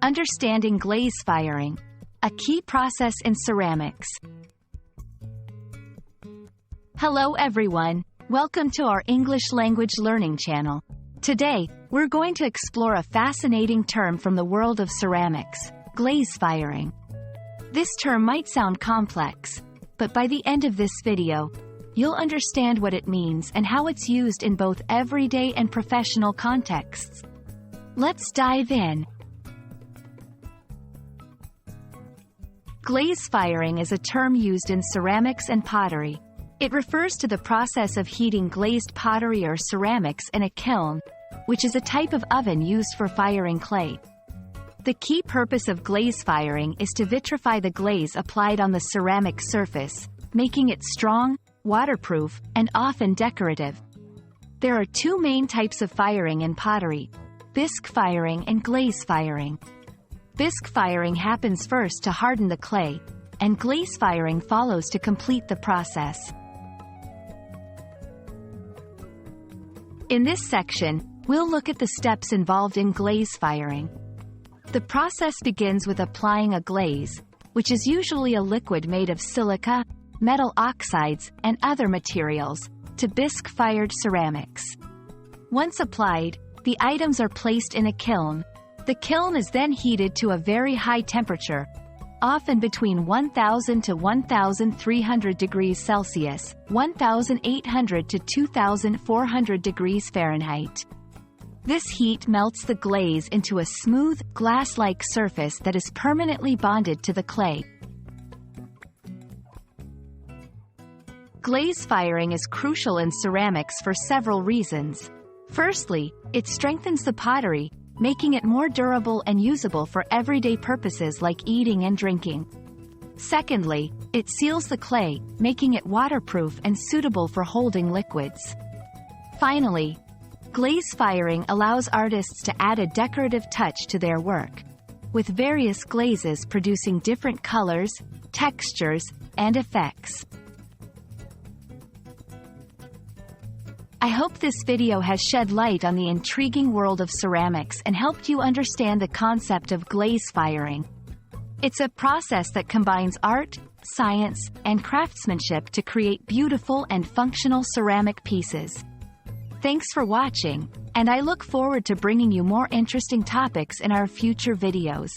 Understanding glaze firing, a key process in ceramics. Hello everyone, welcome to our English language learning channel. Today, we're going to explore a fascinating term from the world of ceramics, glaze firing. This term might sound complex, but by the end of this video, you'll understand what it means and how it's used in both everyday and professional contexts. Let's dive in. Glaze firing is a term used in ceramics and pottery. It refers to the process of heating glazed pottery or ceramics in a kiln, which is a type of oven used for firing clay. The key purpose of glaze firing is to vitrify the glaze applied on the ceramic surface, making it strong, waterproof, and often decorative. There are two main types of firing in pottery: bisque firing and glaze firing. Bisque firing happens first to harden the clay, and glaze firing follows to complete the process. In this section, we'll look at the steps involved in glaze firing. The process begins with applying a glaze, which is usually a liquid made of silica, metal oxides, and other materials, to bisque-fired ceramics. Once applied, the items are placed in a kiln. The kiln is then heated to a very high temperature, often between 1000 to 1300 degrees Celsius, 1800 to 2400 degrees Fahrenheit. This heat melts the glaze into a smooth, glass-like surface that is permanently bonded to the clay. Glaze firing is crucial in ceramics for several reasons. Firstly, it strengthens the pottery, making it more durable and usable for everyday purposes like eating and drinking. Secondly, it seals the clay, making it waterproof and suitable for holding liquids. Finally, glaze firing allows artists to add a decorative touch to their work, with various glazes producing different colors, textures, and effects. I hope this video has shed light on the intriguing world of ceramics and helped you understand the concept of glaze firing. It's a process that combines art, science, and craftsmanship to create beautiful and functional ceramic pieces. Thanks for watching, and I look forward to bringing you more interesting topics in our future videos.